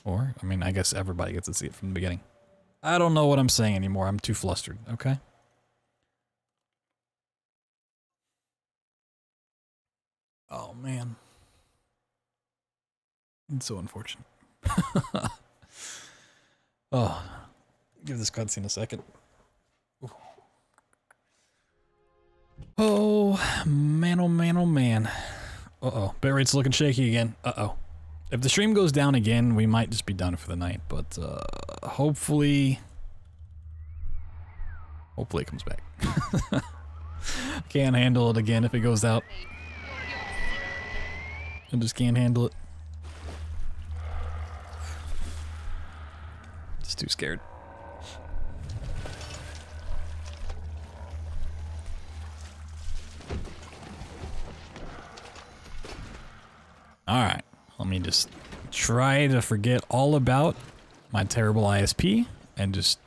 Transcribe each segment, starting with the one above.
Or, I mean, I guess everybody gets to see it from the beginning. I don't know what I'm saying anymore. I'm too flustered, okay? Oh, man. It's so unfortunate. Oh, give this cutscene a second. Ooh. Oh, man, oh, man, oh, man. Uh-oh, bitrate's looking shaky again. Uh-oh. If the stream goes down again, we might just be done for the night, but hopefully it comes back. Can't handle it again if it goes out. I just can't handle it. Just too scared. Alright, let me just try to forget all about my terrible ISP and just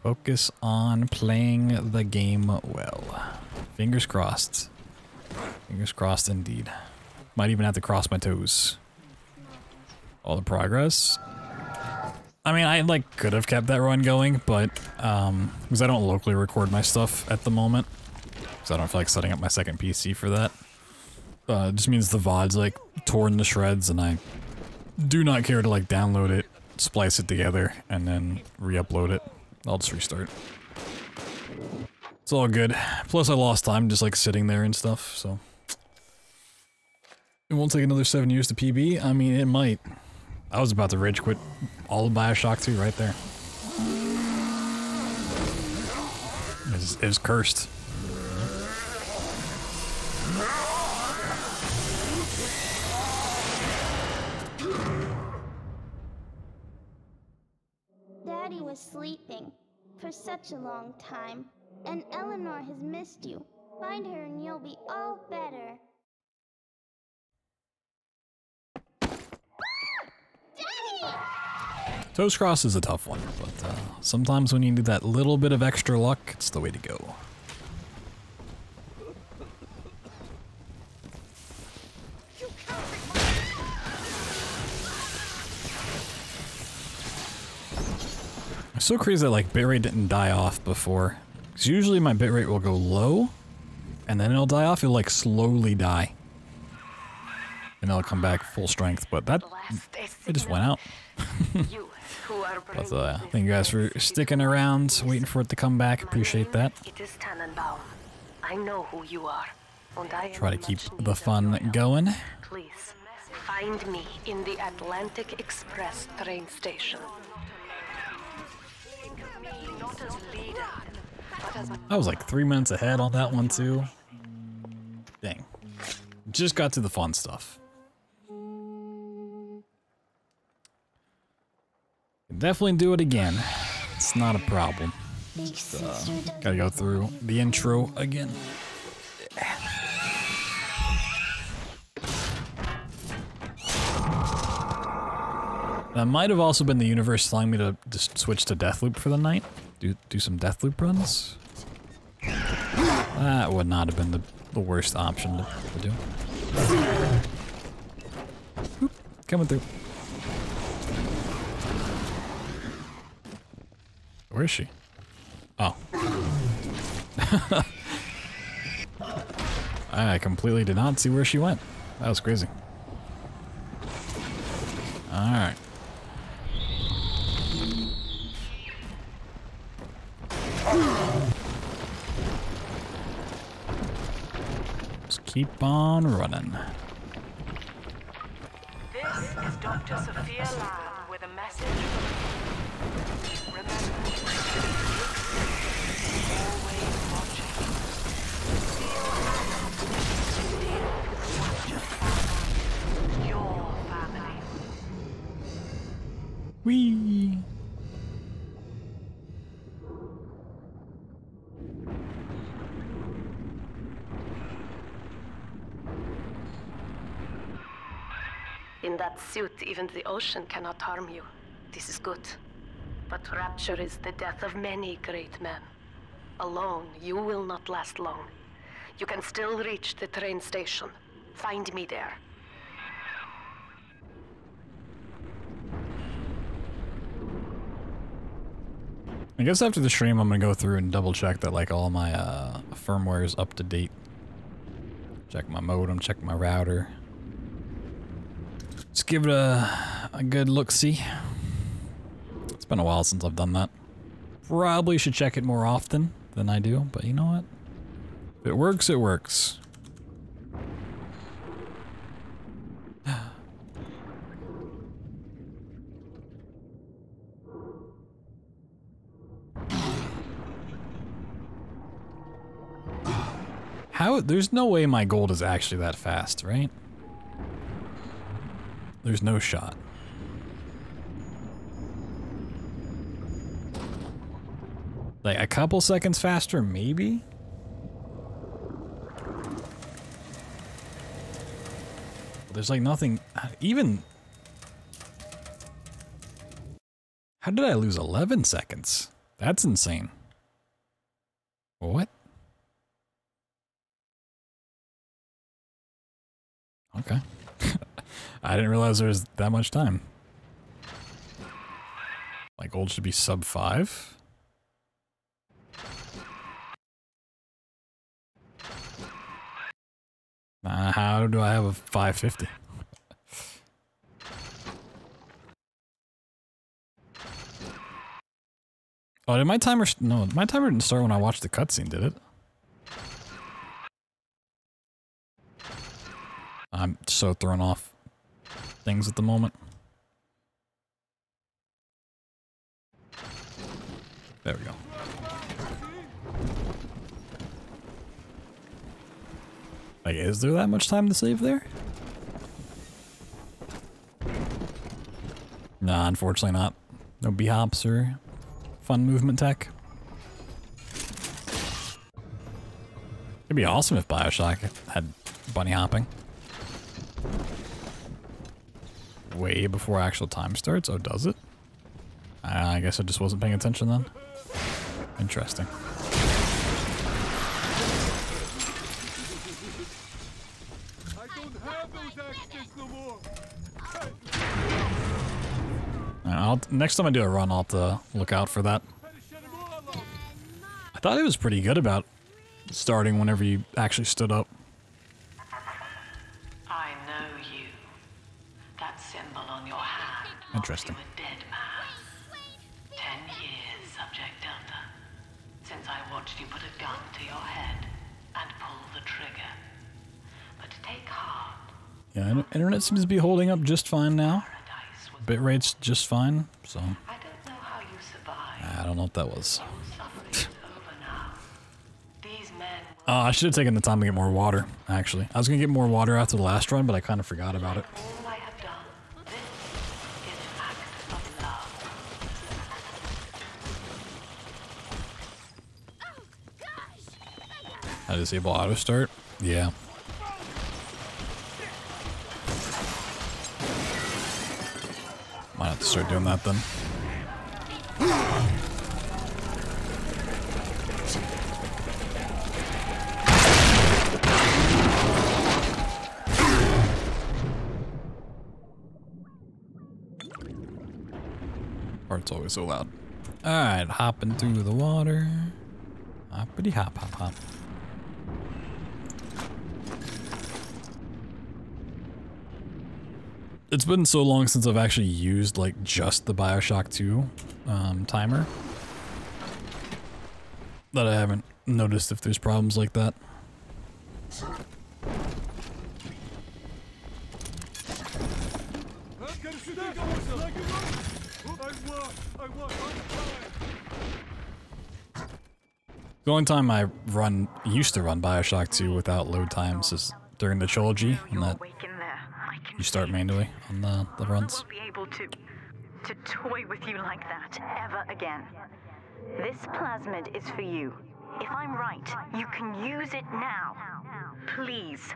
focus on playing the game well. Fingers crossed. Fingers crossed indeed. Might even have to cross my toes. All the progress. I mean, I like could have kept that run going, but because I don't locally record my stuff at the moment, because I don't feel like setting up my second PC for that. It just means the VOD's like torn to shreds, and I do not care to like download it, splice it together, and then re-upload it. I'll just restart. It's all good. Plus I lost time just like sitting there and stuff, so. It won't take another 7 years to PB? I mean, it might. I was about to rage quit all of BioShock 2 right there. It was cursed. Daddy was sleeping for such a long time, and Eleanor has missed you. Find her and you'll be all better. Daddy! Toes cross is a tough one, but sometimes when you need that little bit of extra luck, it's the way to go. It's so crazy that like bitrate didn't die off before. Because usually my bitrate will go low, and then it'll die off, it'll like slowly die. And it'll come back full strength, but that, it just went out. But thank you guys for sticking around, waiting for it to come back, appreciate that. It is Tannenbaum. I know who you are. And I Try to keep the fun going. Please, find me in the Atlantic Express train station. I was like 3 minutes ahead on that one too. Dang. Just got to the fun stuff. Can definitely do it again. It's not a problem. Just, gotta go through the intro again. That might have also been the universe telling me to just switch to Deathloop for the night. Do some Deathloop runs. That would not have been the worst option to do. Oop, coming through. Where is she? Oh. I completely did not see where she went. That was crazy. Alright. Just keep on running. This is Dr. Sophia Lamb with a message from remember, always watching. Your family. Whee! In that suit, even the ocean cannot harm you. This is good. But rapture is the death of many great men. Alone, you will not last long. You can still reach the train station. Find me there. I guess after the stream, I'm gonna go through and double check that like all my firmware is up to date. Check my modem, check my router. Just give it a good look-see. It's been a while since I've done that. Probably should check it more often than I do, but you know what? If it works, it works. There's no way my gold is actually that fast, right? There's no shot. Like a couple seconds faster, maybe? There's like nothing, even... How did I lose 11 seconds? That's insane. What? Okay. I didn't realize there was that much time. Like gold should be sub 5. How do I have a 550? Oh, did my timer... No, my timer didn't start when I watched the cutscene, did it? I'm so thrown off things at the moment. There we go. Like, is there that much time to save there? Nah, unfortunately not. No B-hops or fun movement tech. It'd be awesome if BioShock had bunny hopping. Way before actual time starts? Oh, does it? I guess I just wasn't paying attention then. Interesting. Next time I do a run, I'll have to look out for that. I thought it was pretty good about starting whenever you actually stood up. I know you. That symbol on your hand. Interesting. A dead man. 10 years, Subject Delta. Since I watched you put a gun to your head and pull the trigger. But take heart. Yeah, internet seems to be holding up just fine now. Bitrate's just fine, so. I don't know how you survived. I don't know what that was. Over now. These men I should have taken the time to get more water, actually. I was gonna get more water after the last run, but I kind of forgot about it. all I have done. This is an act of love. I disable auto start? Yeah. Might have to start doing that then. Heart's always so loud. Alright, hopping through the water. Hoppity hop hop hop. It's been so long since I've actually used like just the BioShock 2 timer that I haven't noticed if there's problems like that. The only time I used to run BioShock 2 without load times is during the trilogy, and that you start manually on the runs. I won't be able to toy with you like that ever again. This plasmid is for you. If I'm right, you can use it now. Please,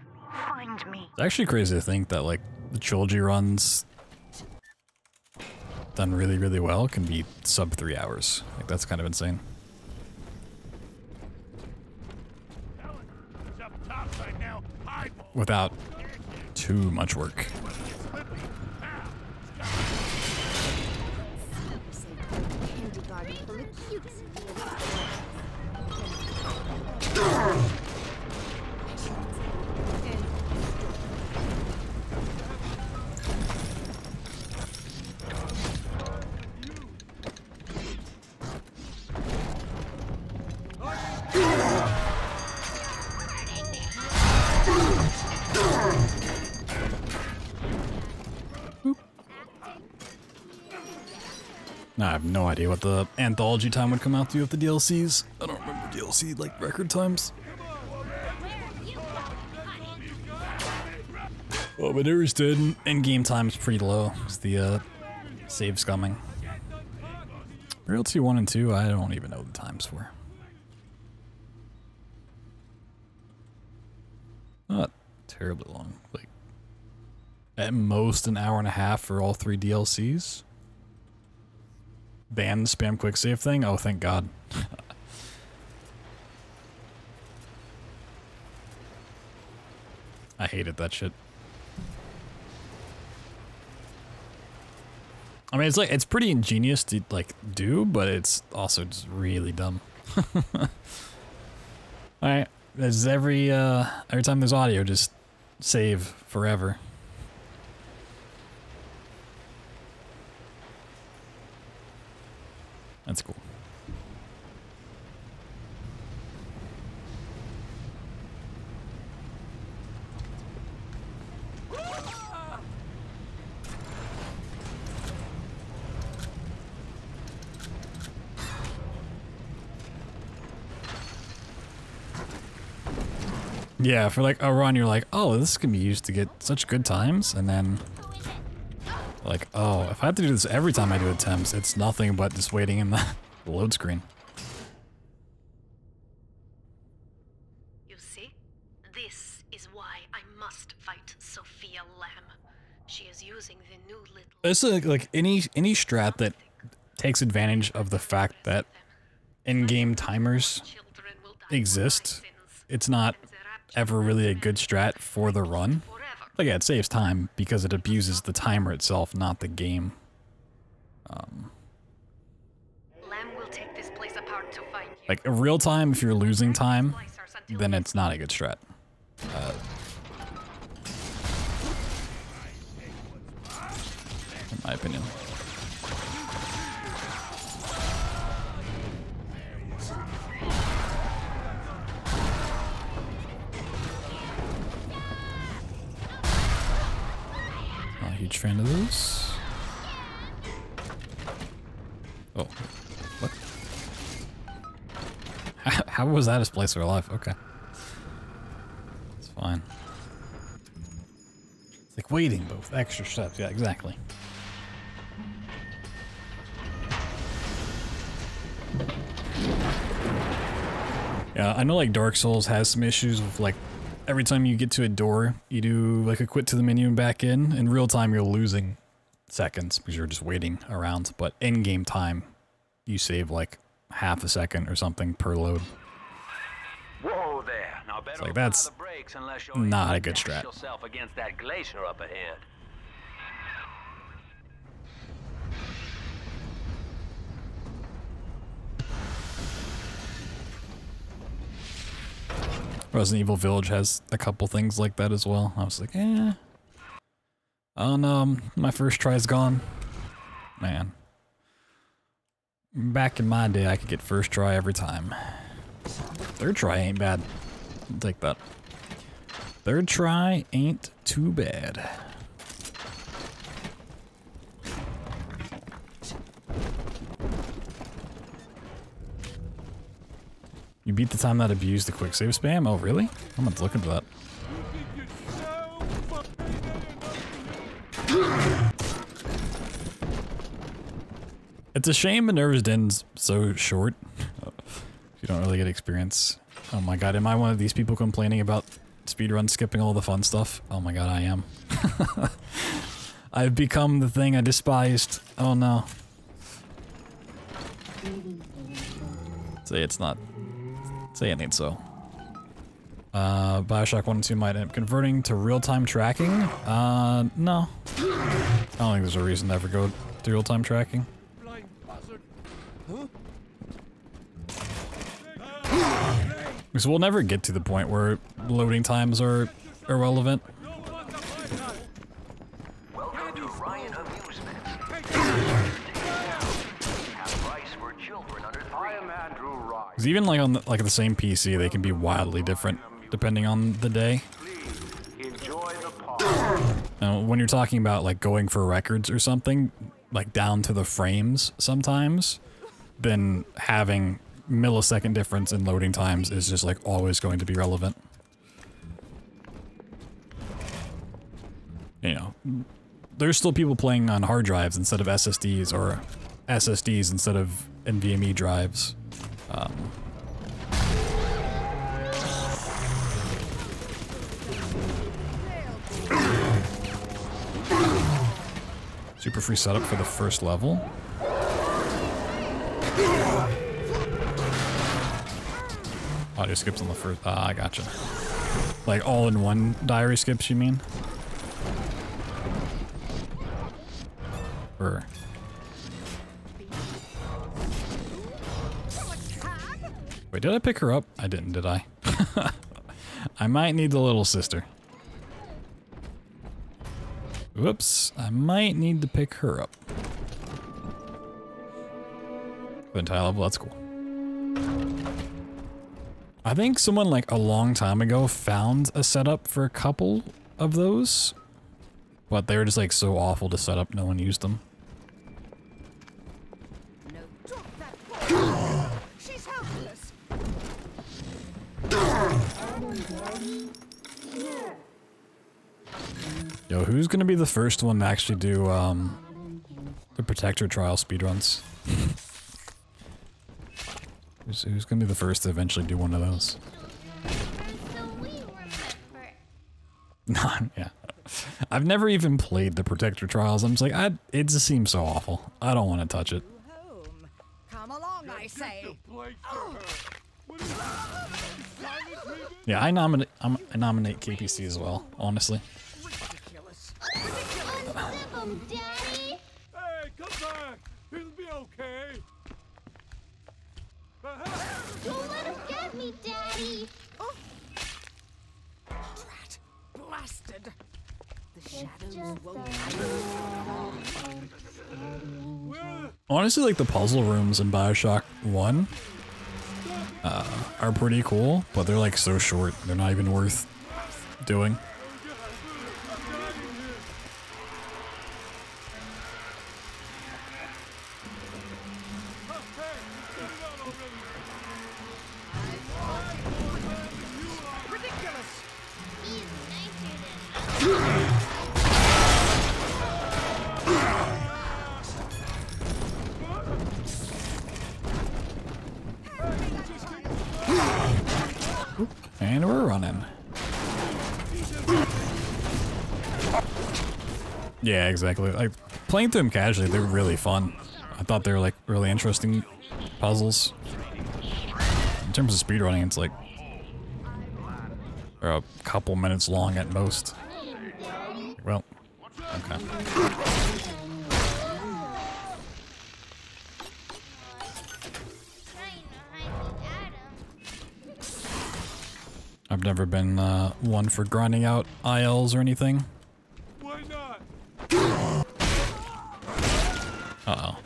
find me. It's actually crazy to think that like the trilogy runs done really, really well can be sub 3 hours. Like that's kind of insane. Without too much work. I have no idea what the anthology time would come out to with the DLCs. I don't remember DLC like record times. Oh, but interested, in-game time's pretty low. It's the save scumming. Realty 1 and 2, I don't even know the times for. Not terribly long. Like, at most an hour and a half for all 3 DLCs. Ban the spam quick save thing? Oh, thank God. I hated that shit. I mean, it's pretty ingenious to like do, but it's also just really dumb. Alright, there's every time there's audio, just save forever. That's cool. Yeah, for like a run, you're like, oh, this can be used to get such good times, and then like, oh, if I have to do this every time I do attempts, it's nothing but just waiting in the load screen. You see? This is why I must fight Sophia Lamb. She is using the new little... It's like any strat that takes advantage of the fact that in-game timers exist. It's not ever really a good strat for the run. Like, yeah, it saves time because it abuses the timer itself, not the game. Lamb will take this place apart to find you. Like, in real time, if you're losing time, then it's not a good strat. In my opinion. Huge fan of those. Oh, what? How was that a splicer alive? Okay. It's fine. It's like waiting, but with extra steps. Yeah, exactly. Yeah, I know like Dark Souls has some issues with like every time you get to a door, you do like a quit to the menu and back in. In real time, you're losing seconds because you're just waiting around. But in-game time, you save like half a second or something per load. Whoa there! Now better It's like, that's apply the brakes unless you're not a good strat. yourself against that glacier up ahead. Resident Evil Village has a couple things like that as well. I was like, eh. Oh no, my first try's gone. Man. Back in my day, I could get first try every time. Third try ain't bad. I'll take that. Third try ain't too bad. You beat the time that abused the quick save spam? Oh, really? I'm gonna look into that. It's a shame Minerva's Den's so short. You don't really get experience. Oh my god, am I one of these people complaining about speedrun skipping all the fun stuff? Oh my god, I am. I've become the thing I despised. Oh no. Say it's not. Say it ain't so. BioShock 1 and 2 might end up converting to real-time tracking. No. I don't think there's a reason to ever go to real-time tracking. Because we'll never get to the point where loading times are irrelevant. Welcome to Ryan Amusements. Half price for children under 3. I am Andrew Ryan. Because even like on the same PC, they can be wildly different depending on the day. Enjoy the park. And when you're talking about like going for records or something, like down to the frames sometimes, then having millisecond difference in loading times is just like always going to be relevant. You know, there's still people playing on hard drives instead of SSDs, or SSDs instead of NVMe drives. Super free setup for the first level. Audio skips on the first. Ah, I gotcha. Like all in one diary skips, you mean? Or. Wait, did I pick her up? I didn't, did I? I might need the little sister. Whoops, I might need to pick her up. The entire level, that's cool. I think someone like a long time ago found a setup for a couple of those, but they were just like so awful to set up, no one used them. No, drop that ball. She's helpless. Yo, who's gonna be the first one to actually do the Protector trial speedruns? Who's gonna be the first to eventually do one of those? So we remember. Nah, yeah. I've never even played the Protector trials. I'm just like, it just seems so awful. I don't want to touch it. Home. Come along, I say. Yeah, I nominate KPC as well, honestly. Ridiculous. Unzip 'em, Daddy! Hey, come back! It'll be okay. Don't let us get me, Daddy! Drat. Blasted. The shadows Just won't. Honestly, like the puzzle rooms in BioShock 1 are pretty cool, but they're like so short, they're not even worth doing. Ridiculous. He's nicer than us. And we're running. Yeah, exactly. Like playing through them casually, they're really fun. I thought they were like really interesting puzzles. In terms of speedrunning, it's like they're a couple minutes long at most. Well, okay. I've never been one for grinding out ILs or anything. Why not? Uh-oh.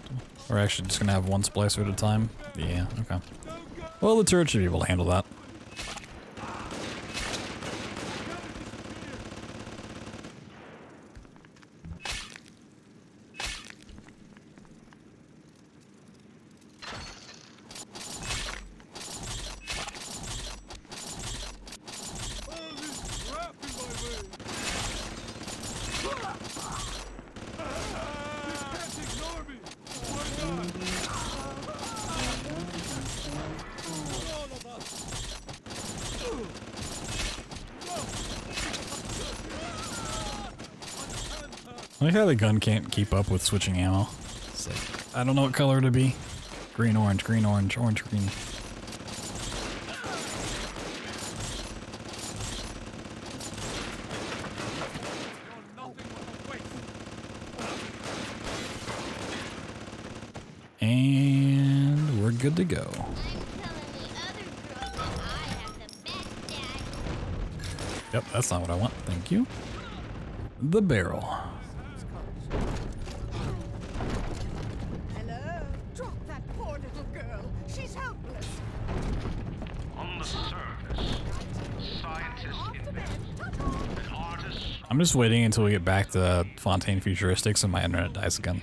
We're actually just gonna have one splicer at a time? Yeah, okay. Well, the turret should be able to handle that. All this crap in my way. You can't ignore me. Why not? All of us. I like how the gun can't keep up with switching ammo. It's like, I don't know what color to be. Green, orange, green, orange, orange, green. And good to go. I'm telling the other girls that I have the best dad. Yep, that's not what I want. Thank you. The barrel. Hello? Drop that poor little girl. She's helpless. On the surface, scientists invent that artists I'm just waiting until we get back to Fontaine Futuristics and my internet dies again.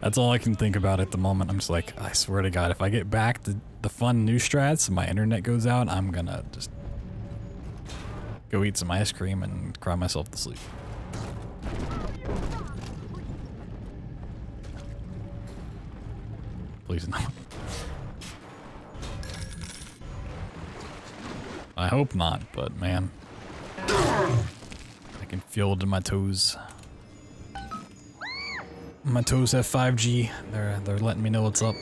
That's all I can think about at the moment. I'm just like, I swear to God, if I get back to the fun new strats and my internet goes out, I'm gonna just go eat some ice cream and cry myself to sleep. Please no. I hope not, but man. I can feel it in my toes. My toes have 5G. They're letting me know what's up.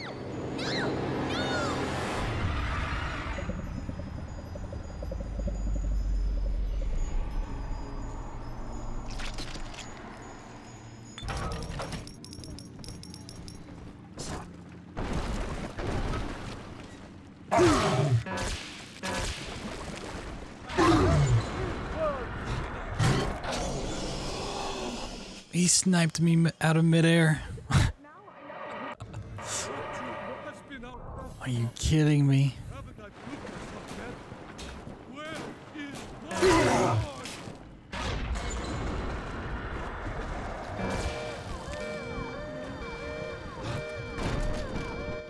He sniped me out of midair. Are you kidding me?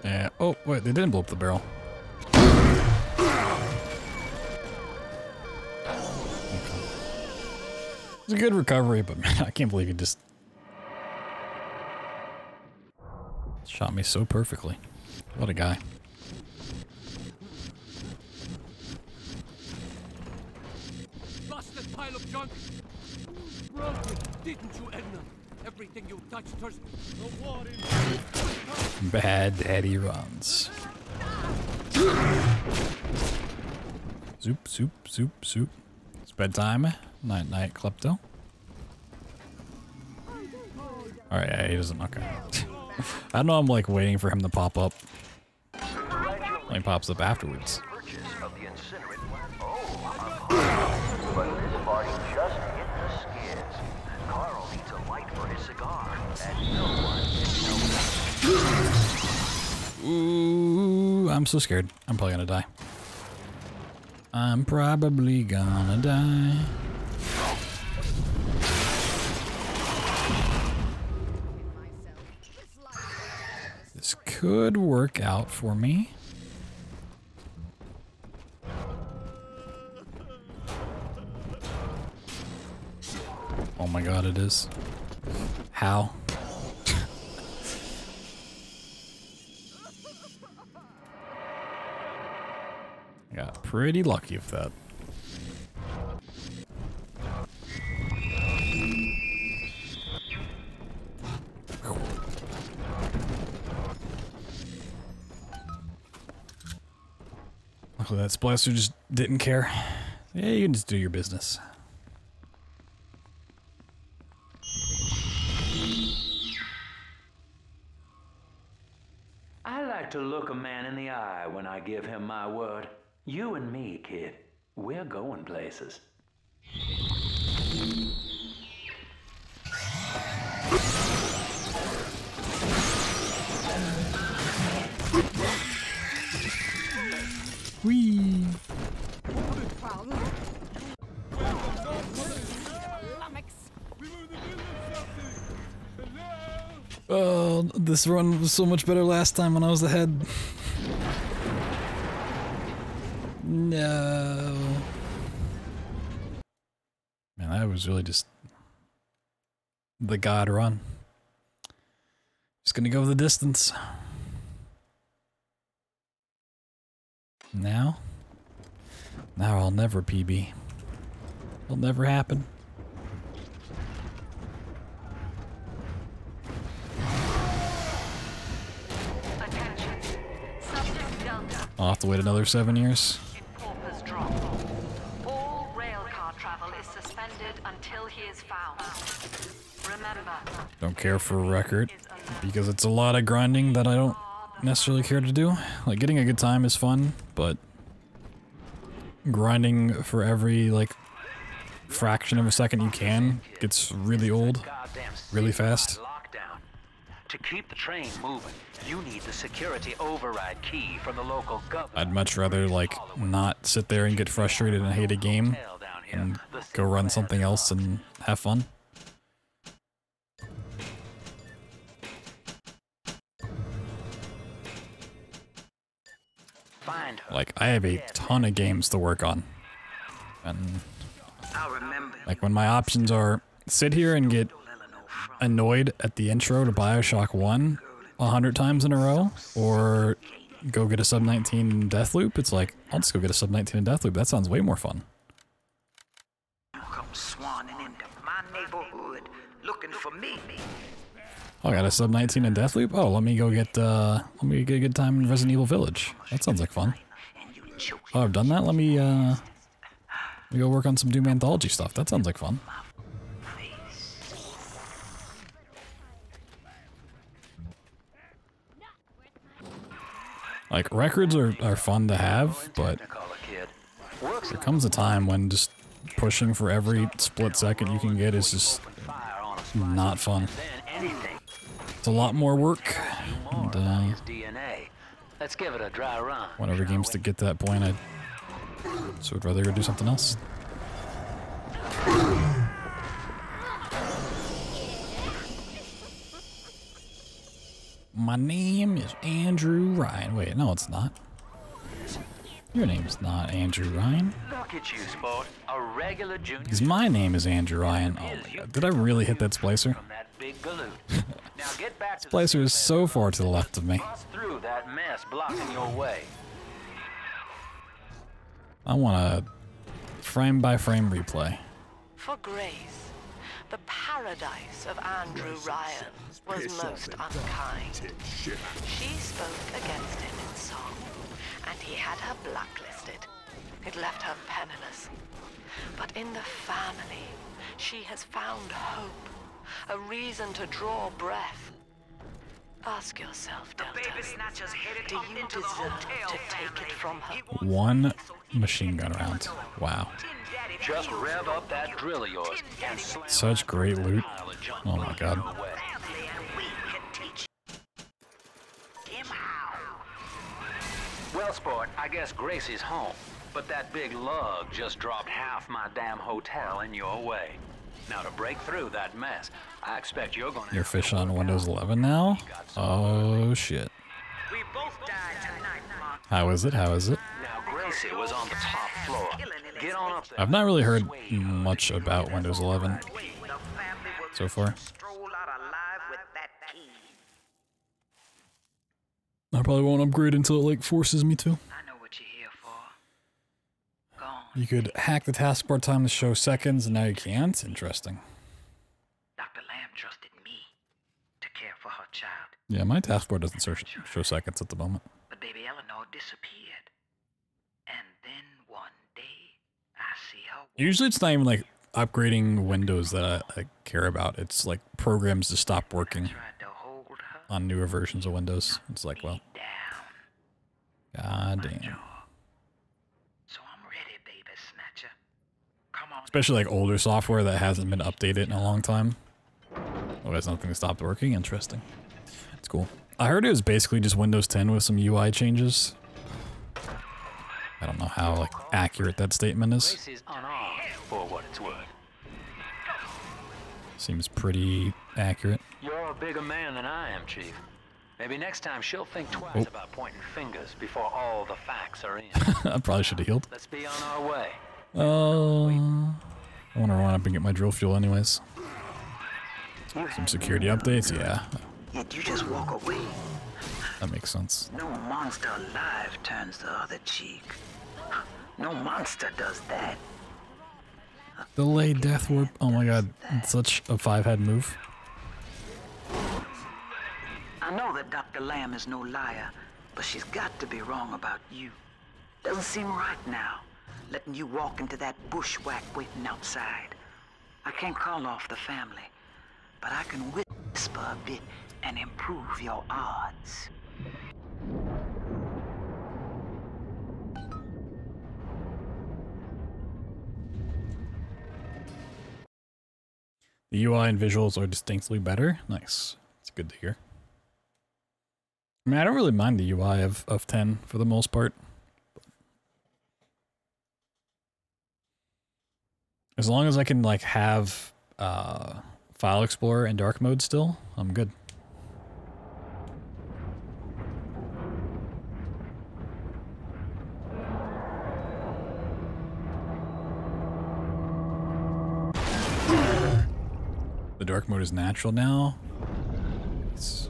Yeah. Oh, wait, they didn't blow up the barrel. It was a good recovery, but man, I can't believe he just shot me so perfectly. What a guy. Busted pile of junk. Broke it, didn't you, Edna? Everything you touched turns the war in. Bad daddy runs. Soup, soup, soup, soup. It's bedtime. Night, night, klepto. Alright, yeah, he doesn't. Okay. I know I'm like waiting for him to pop up. He pops up afterwards. But this party just hit the skids. Carl needs a light for his cigar, and no one can help. Ooh, I'm so scared. I'm probably gonna die. I'm probably gonna die. This could work out for me. Oh my God, it is. How? I got pretty lucky with that. Luckily that splicer just didn't care. Yeah, you can just do your business. I like to look a man in the eye when I give him my word. You and me, kid, we're going places. Whee! Oh, this run was so much better last time when I was ahead. No. Man, that was really just the God run. Just gonna go the distance. Now I'll never PB. It'll never happen. I'll have to wait another 7 years. PAUPER'S drop. All railcar travel is suspended until he is found. Remember, Don't care for a record because it's a lot of grinding that I don't necessarily care to do. Like, getting a good time is fun, but grinding for every, like, fraction of a second you can gets really old, really fast. To keep the train moving, you need the security override key from the local government. I'd much rather, like, not sit there and get frustrated and hate a game and go run something else and have fun. Like, I have a ton of games to work on. And, like, when my options are sit here and get annoyed at the intro to BioShock 1 100 times in a row, or go get a sub-19 in Deathloop, it's like, I'll just go get a sub-19 in Deathloop. That sounds way more fun. Come swanning into my neighborhood looking for me. Oh, I got a sub-19 in Deathloop? Oh, let me go get a good time in Resident Evil Village. That sounds like fun. Oh, I've done that? Let me go work on some Doom Anthology stuff. That sounds like fun. Like, records are fun to have, but there comes a time when just pushing for every split second you can get is just not fun. It's a lot more work, and let's give it a dry run. whenever games to get to that point, so I'd rather go do something else. My name is Andrew Ryan. Wait, no, it's not. Your name's not Andrew Ryan. Look at you, sport. A regular junior. Because my name is Andrew Ryan. Oh my god. Did I really hit that splicer? From that big galoot. Now get back to Splicer is so far to the left of me. bust through that mess blocking your way. I want a frame by frame replay. For Grace, the paradise of Andrew Ryan was most unkind. She spoke against him in song, and he had her blacklisted. It left her penniless. But in the family, she has found hope, a reason to draw breath. Ask yourself, Delta, do you deserve to take it from her? One machine gun round. Wow. Just rev up that drill of yours and slam Such great loot. Oh my god. Well, sport, I guess Gracie's home, but that big lug just dropped half my damn hotel in your way. Now to break through that mess, I expect you're gonna. You're fish on Windows 11 now? Oh shit. We both died tonight, Mark. How is it? How is it? Now Gracie was on the top floor. Get on up there. I've not really heard much about Windows 11 so far. Stroll out alive with that key. I probably won't upgrade until it like forces me to. I know what you're here for. Go on. You could hack the taskbar time to show seconds, and now you can't? Interesting. Dr. Lamb trusted me to care for her child. Yeah, my taskbar doesn't show seconds at the moment. But baby Eleanor disappeared. And then one day, I see her. Usually it's not even like upgrading Windows that I care about. It's like programs to stop working Tried to hold her on newer versions of Windows. It's like, well, down. god damn. So I'm ready, baby snatcher. Come on. Especially like older software that hasn't been updated in a long time. Oh, that's nothing stopped working? Interesting. It's cool. I heard it was basically just Windows 10 with some UI changes. I don't know how like accurate that statement is. Gracie's unarmed, for what it's worth. Seems pretty accurate. You're a bigger man than I am, Chief. Maybe next time she'll think twice about pointing fingers before all the facts are in. I probably should have healed. Let's be on our way. I want to run up and get my drill fuel anyways. Some security updates, yeah. Yet you just walk away. That makes sense. No monster alive turns the other cheek. No monster does that. Delayed death warp. Oh my god, it's such a 5-head move. I know that Dr. Lamb is no liar, but she's got to be wrong about you. Doesn't seem right now, letting you walk into that bushwhack waiting outside. I can't call off the family, but I can whisper a bit and improve your odds. The UI and visuals are distinctly better. Nice. It's good to hear. I mean, I don't really mind the UI of 10 for the most part. As long as I can, like, have File Explorer and dark mode still, I'm good. The dark mode is natural now. It's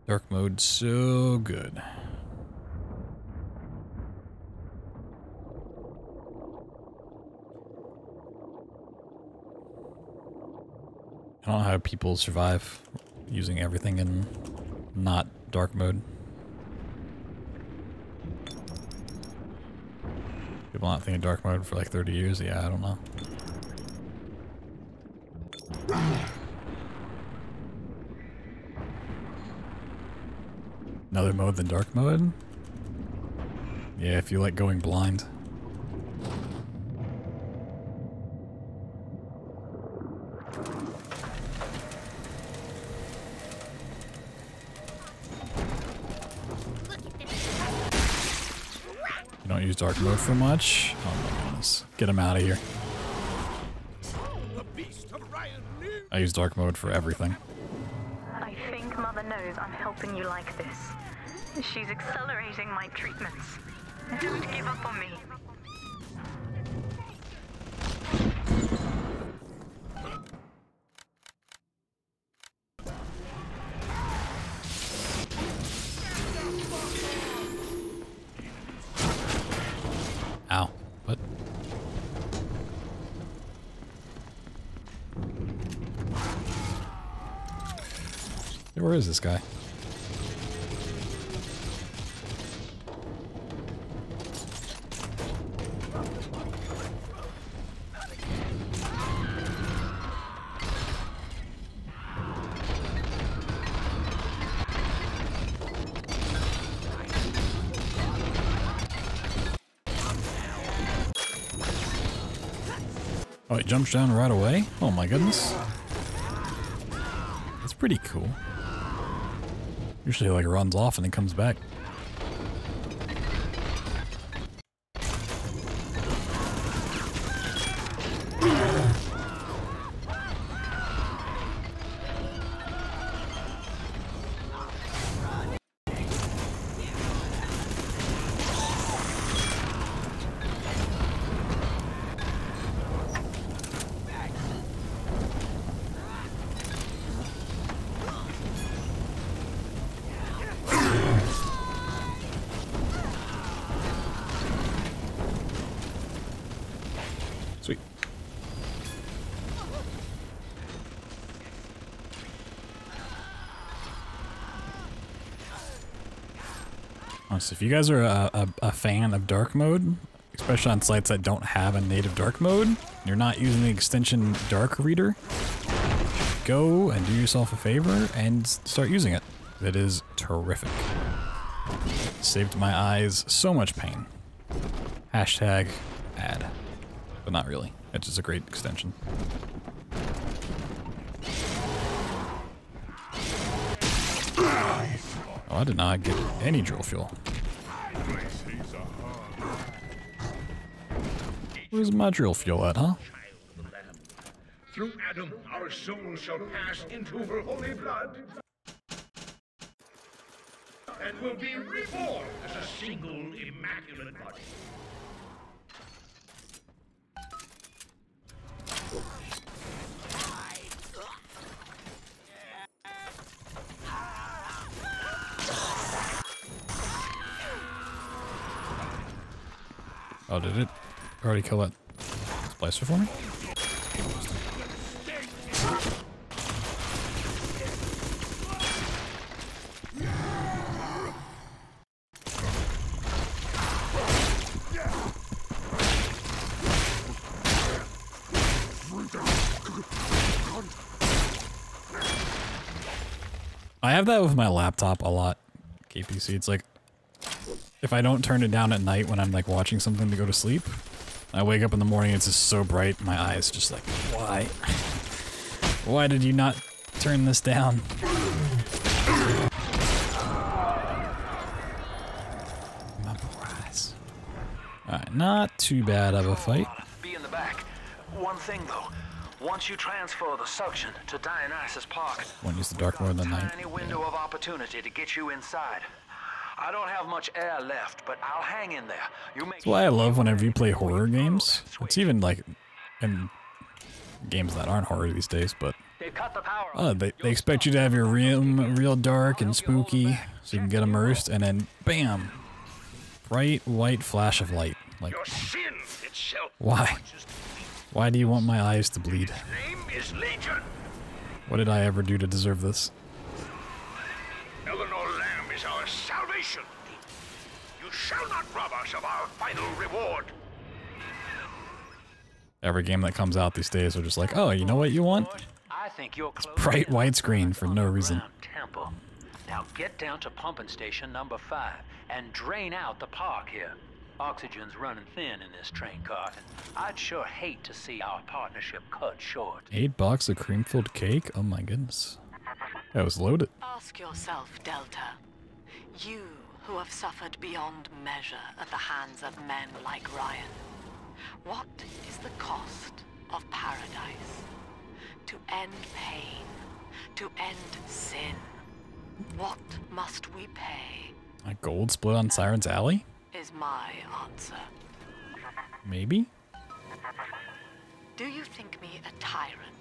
dark mode so good. I don't know how people survive using everything in not dark mode. People not thinking dark mode for like 30 years? Yeah, I don't know. Another mode than dark mode? Yeah, if you like going blind. You don't use dark mode for much? Oh my goodness. Get him out of here. I use dark mode for everything. I think Mother knows I'm helping you like this. She's accelerating my treatments. Don't give up on me. Ow. What? Where is this guy? Oh, he jumps down right away? Oh my goodness. That's pretty cool. Usually like runs off and then comes back. Sweet. Honestly, if you guys are a fan of dark mode, especially on sites that don't have a native dark mode, you're not using the extension Dark Reader, go and do yourself a favor and start using it. It is terrific. It saved my eyes so much pain. Hashtag ad. But not really. It's just a great extension. Oh, I did not get any drill fuel. Where's my drill fuel at, huh? Through Adam, our souls shall pass into her holy blood, and will be reborn as a single immaculate body. Oh, did it already kill that splicer for me? I have that with my laptop a lot. KPC, it's like, if I don't turn it down at night when I'm like watching something to go to sleep, I wake up in the morning, it's just so bright, my eyes just like, why? Why did you not turn this down? My poor eyes. Alright, not too bad of a fight. Be in the back. One thing though, once you transfer the suction to Dionysus Park, One use the dark more than night. tiny window of opportunity to get you inside. I don't have much air left, but I'll hang in there. You make That's why I love whenever you play horror games. It's even like in games that aren't horror these days, but they expect you to have your room real dark and spooky so you can get immersed, and then bam, bright white flash of light. Like, Your sin itself. why? Why do you want my eyes to bleed? Name is Legion. What did I ever do to deserve this? Eleanor Lamb is our salvation. You shall not rob us of our final reward. Every game that comes out these days are just like, oh, you know what you want? I think you're close Bright widescreen for no reason. Temple. Now get down to pumping station number 5 and drain out the park here. Oxygen's running thin in this train car, and I'd sure hate to see our partnership cut short. 8 boxes of cream-filled cake? Oh my goodness. That was loaded. Ask yourself, Delta. You who have suffered beyond measure at the hands of men like Ryan. What is the cost of paradise? To end pain, to end sin. What must we pay? A gold split on Siren's Alley? Is my answer. Maybe? Do you think me a tyrant?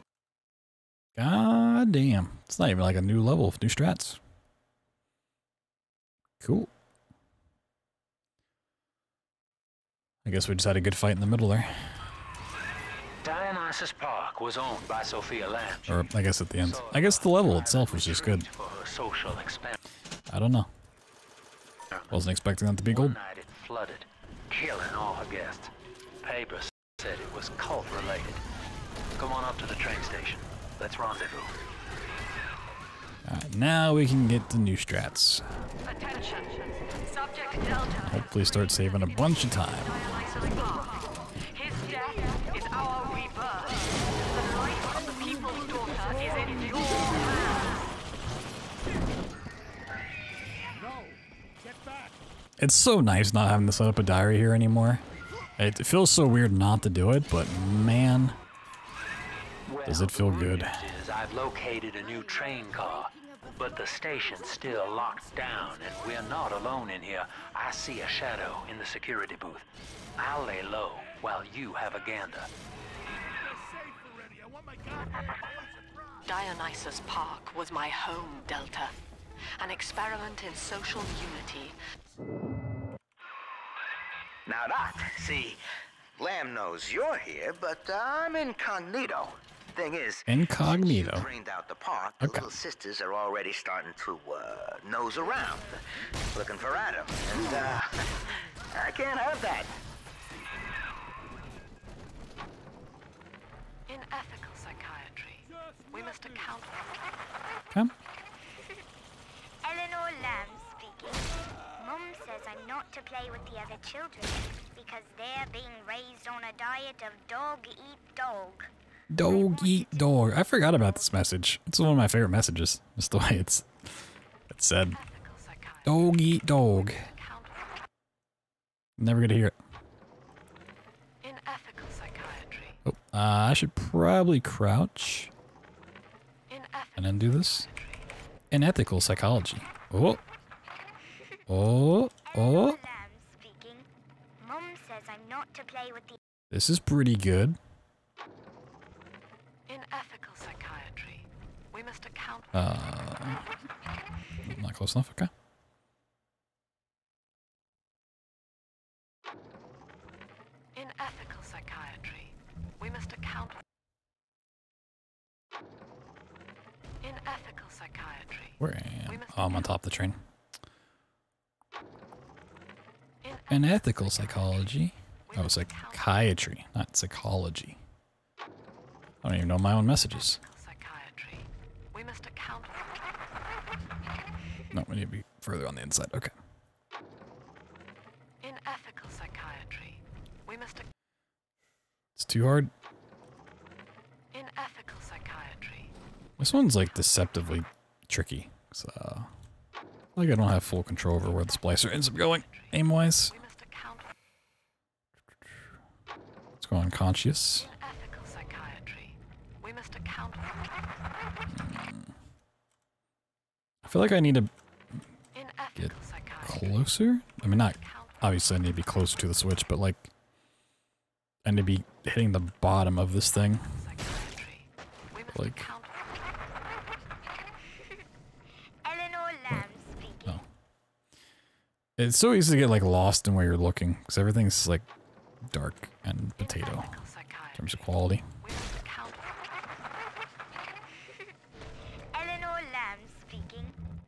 God damn. It's not even like a new level of new strats. Cool. I guess we just had a good fight in the middle there. Dionysus Park was owned by Sophia Lamb. Or I guess at the end. I guess the level itself was just good. For her social experiment. I don't know. Wasn't expecting that to be gold. One night it flooded, killing all her guests. Papers said it was cult related. Come on up to the train station. Let's rendezvous. Alright, now we can get the new strats. Attention. Subject Delta. Hopefully start saving a bunch of time. Dionysus Park. His death is our rebirth. The life of the people's daughter is in your hands. It's so nice not having to set up a diary here anymore. It feels so weird not to do it, but man, does it feel good. I've located a new train car, but the station's still locked down, and we're not alone in here. I see a shadow in the security booth. I'll lay low while you have a gander. Dionysus Park was my home, Delta. An experiment in social unity. Now that, see, Lamb knows you're here, but I'm incognito. Thing is, incognito. since you drained out the park, the little sisters are already starting to nose around, looking for Adam, and I can't have that. In ethical psychiatry, we must account for... Come. Eleanor Lamb speaking. Mum says I'm not to play with the other children because they're being raised on a diet of dog-eat-dog. Dog eat dog. I forgot about this message. It's one of my favorite messages. Just the way it's said. Dog eat dog. Never get to hear it. In ethical psychiatry. Oh, I should probably crouch and then do this. In ethical psychology. Oh. Oh. Oh. Speaking. Mum says I'm not to play with the... This is pretty good. In ethical psychiatry, we must account for... Not close enough, okay. In ethical psychiatry, we must account for... In ethical psychiatry... Where am I? Oh, I'm on top of the train. In ethical psychology. Oh, psychiatry, not psychology. I don't even know my own messages. Psychiatry. We must account for... No, we need to be further on the inside. Okay. In ethical psychiatry, we must. It's too hard. In ethical psychiatry. This one's like deceptively tricky. So, like I don't have full control over where the splicer ends up going, aim-wise. Let's go unconscious. In ethical psychiatry, we must account. I feel like I need to In get ethical psychiatry. closer. I mean, not obviously I need to be closer to the switch, but like I need to be hitting the bottom of this thing. Like. Oh. It's so easy to get like lost in where you're looking because everything's like dark and potato in terms of quality.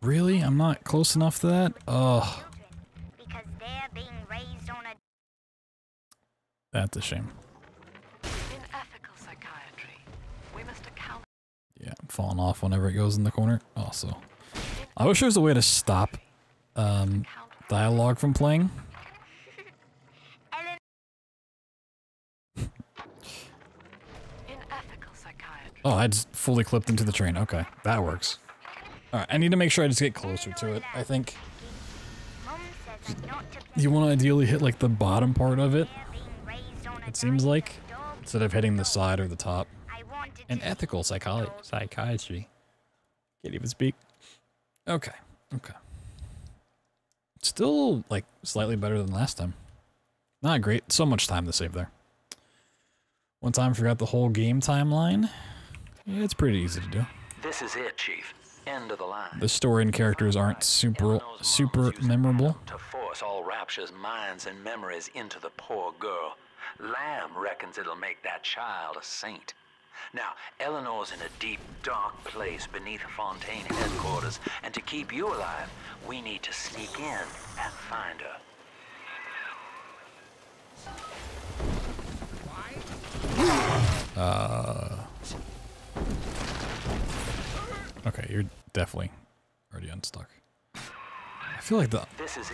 Really? I'm not close enough to that? Ugh. That's a shame. Yeah, I'm falling off whenever it goes in the corner. Also, I wish there was a way to stop dialogue from playing. Oh, I just fully clipped into the train. Okay, that works. Alright, I need to make sure I just get closer to it, I think. You want to ideally hit like the bottom part of it, it seems like, instead of hitting the side or the top. And ethical psychiatry. Can't even speak. Okay, okay. Still, like, slightly better than last time. Not great. So much time to save there. One time I forgot the whole game timeline. Yeah, it's pretty easy to do. This is it, Chief. End of the line. The story and characters aren't super memorable. To force all Rapture's minds and memories into the poor girl. Lamb reckons it'll make that child a saint. Now, Eleanor's in a deep, dark place beneath Fontaine headquarters, and to keep you alive, we need to sneak in and find her. Okay, you're definitely already unstuck. I feel like the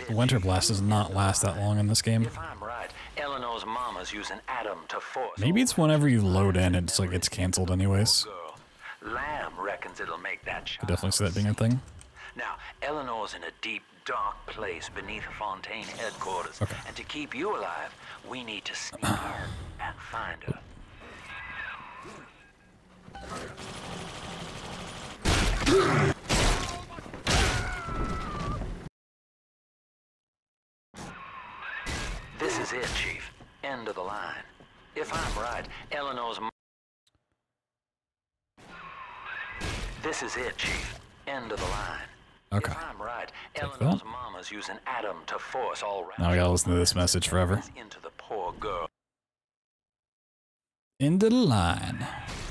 Winter Blast does not last that long in this game. If I'm right, Eleanor's mama's using Adam to force. Maybe it's whenever you load in, it's like it's canceled anyways. Lamb reckons it'll make that child. I definitely see that being a thing. Now, Eleanor's in a deep, dark place beneath Fontaine headquarters, okay. And to keep you alive, we need to sneak in and find her. This is it, Chief. End of the line. If I'm right, Eleanor's... This is it, Chief. End of the line. Okay. If I'm right, Eleanor's mama's using Adam to force all... Now I gotta listen to this message forever. Into the poor girl. End of the line.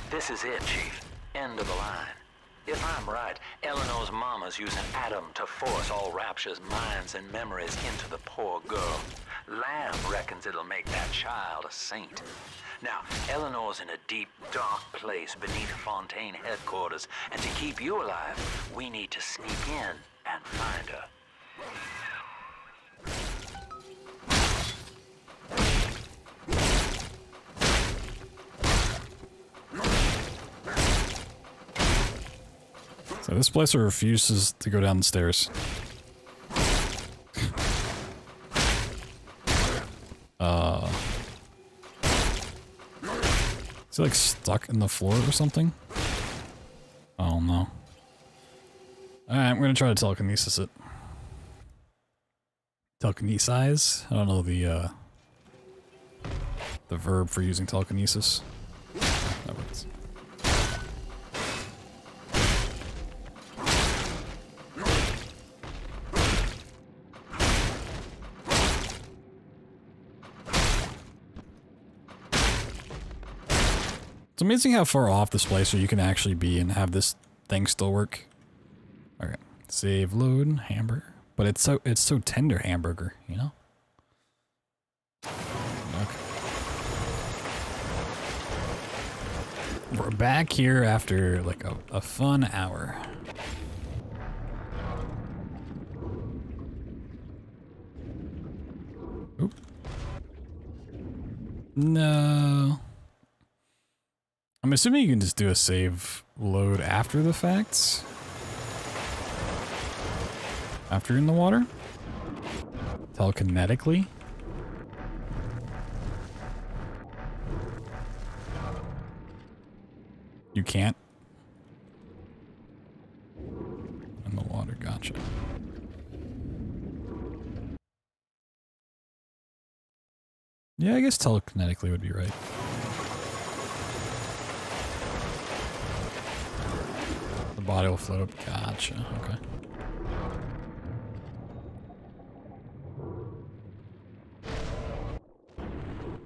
This is it, Chief. End of the line. If I'm right, Eleanor's mama's using Adam to force all Rapture's minds and memories into the poor girl. Lamb reckons it'll make that child a saint. Now, Eleanor's in a deep, dark place beneath Fontaine headquarters, and to keep you alive, we need to sneak in and find her. So this splicer refuses to go down the stairs. Is it like stuck in the floor or something? Oh no. Alright, I'm gonna try to telekinesis it. Telekinesize? I don't know the verb for using telekinesis. That works. It's amazing how far off the splicer you can actually be and have this thing still work. Okay, save, load, hamburger. But it's so tender hamburger, you know? Okay. We're back here after like a fun hour. No. I'm assuming you can just do a save load after the fact. After you're in the water? Telekinetically? You can't? In the water, gotcha. Yeah, I guess telekinetically would be right. The body will float up. Gotcha, okay.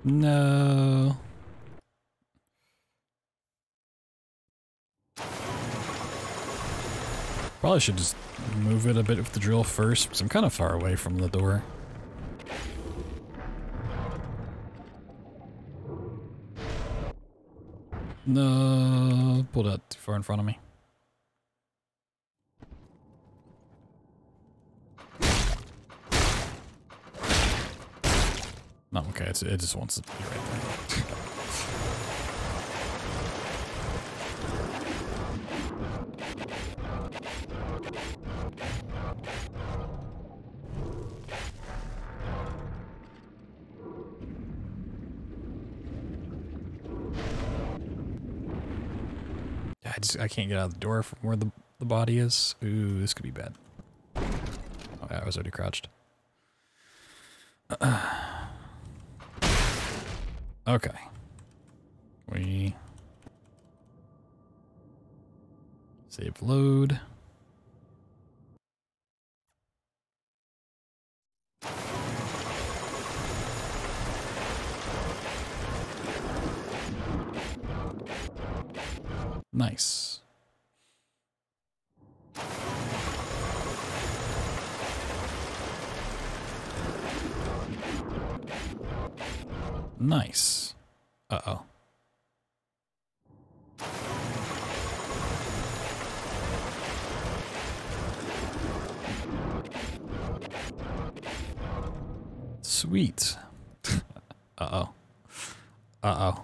No. Probably should just move it a bit with the drill first, because I'm kind of far away from the door. No, pulled out too far in front of me. No, okay, it just wants to be right there. I can't get out of the door from where the body is. Ooh, this could be bad. Oh yeah, I was already crouched. Okay. We save load. Nice. Nice. Uh-oh. Sweet. Uh-oh. Uh-oh.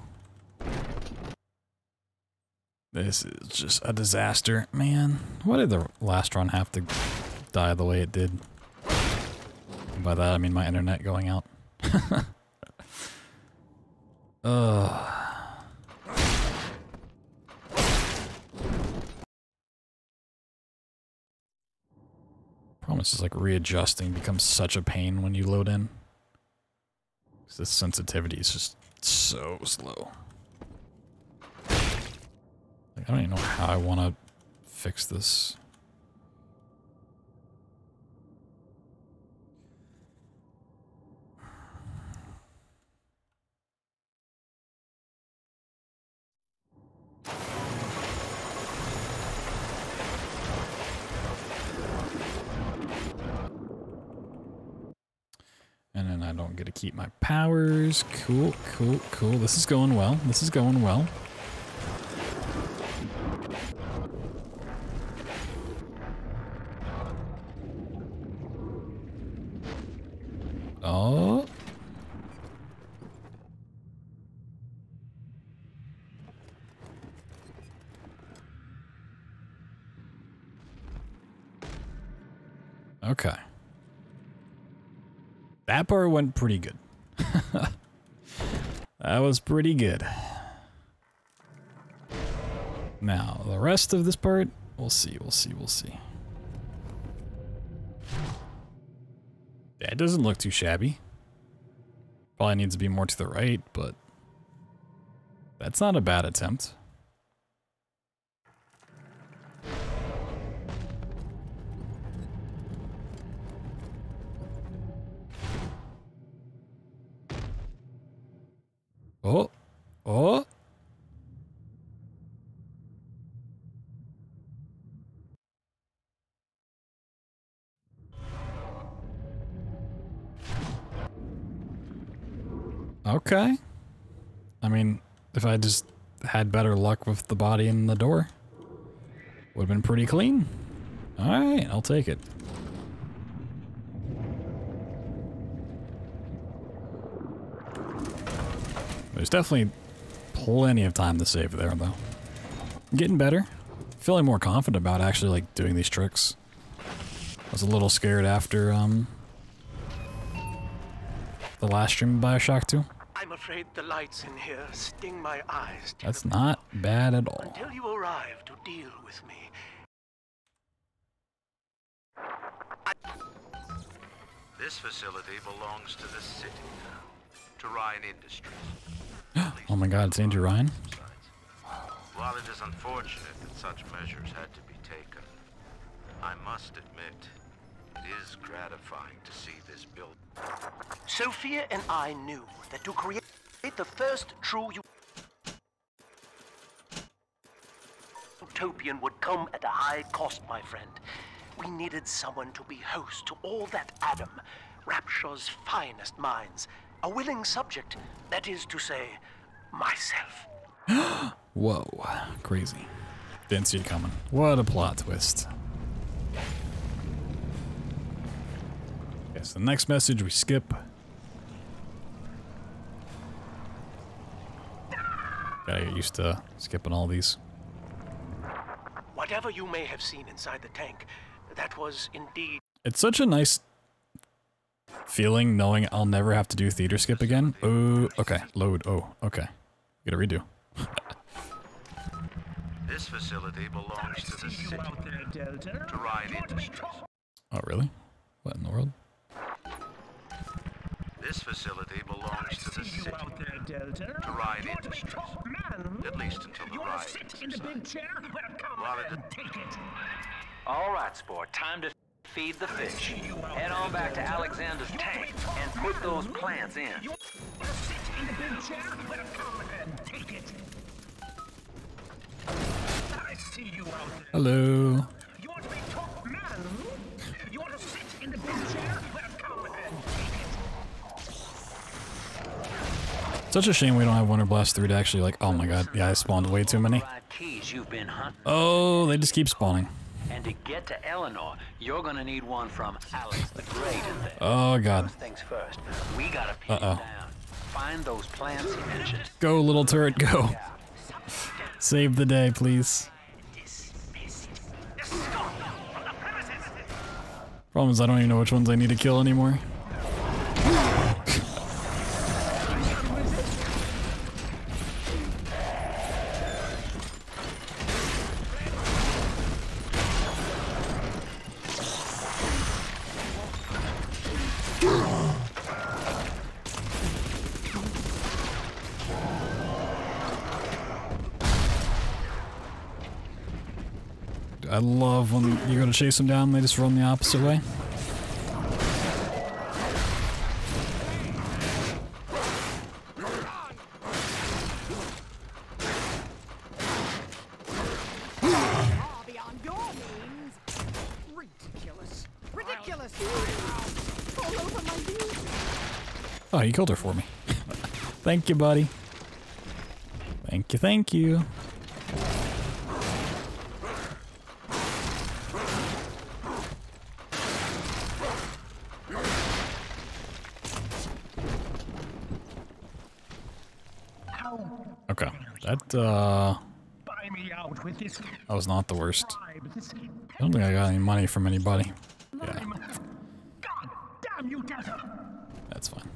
This is just a disaster. Man, why did the last run have to die the way it did? And by that, I mean my internet going out. Problem is just like readjusting becomes such a pain when you load in. 'Cause the sensitivity is just so slow. Like, I don't even know how I want to fix this. And then I don't get to keep my powers. Cool, cool, cool. This is going well. This is going well. Oh. Okay. That part went pretty good. That was pretty good. Now, the rest of this part, we'll see, we'll see, we'll see. Yeah, it doesn't look too shabby. Probably needs to be more to the right, but that's not a bad attempt. Oh, oh. Okay. I mean, if I just had better luck with the body and the door, would have been pretty clean. All right, I'll take it. There's definitely plenty of time to save there, though. I'm getting better. Feeling more confident about actually, like, doing these tricks. I was a little scared after, the last stream of BioShock 2. I'm afraid the lights in here sting my eyes. That's not bad at all. Until you arrive to deal with me. This facility belongs to the city now, to Ryan Industries. Oh my god, it's Andrew Ryan? While it is unfortunate that such measures had to be taken, I must admit, it is gratifying to see this built. Sophia and I knew that to create the first true utopian would come at a high cost, my friend. We needed someone to be host to all that Adam, Rapture's finest minds. A willing subject, that is to say, myself. Whoa, crazy. Didn't see it coming. What a plot twist. Yes, the next message we skip. Gotta get used to skipping all these. Whatever you may have seen inside the tank, that was indeed... It's such a nice feeling knowing I'll never have to do theater skip again. Oh, okay. Load. Oh, okay. Gotta redo. This facility belongs to the city, to Ryan Industries. Oh, really? What in the world? This facility belongs to the city, to Ryan Industries. At least until the riot subsides. While it All right, sport. Time to feed the fish. Head on back to Alexander's tank and put those plants in. Hello. Such a shame we don't have Wonder Blast 3 to actually like, oh my god, yeah, I spawned way too many. Oh, they just keep spawning. And to get to Eleanor, you're gonna need one from Alex the Great in there. Oh god. First things first, we gotta pin down. Find those plants he mentioned. Go, little turret, go. Save the day, please. Problem is, I don't even know which ones I need to kill anymore. I love when you go to chase them down, they just run the opposite way. Oh, you killed her for me. Thank you, buddy. Thank you, thank you. Okay, that was not the worst. I don't think I got any money from anybody. Yeah. That's fine.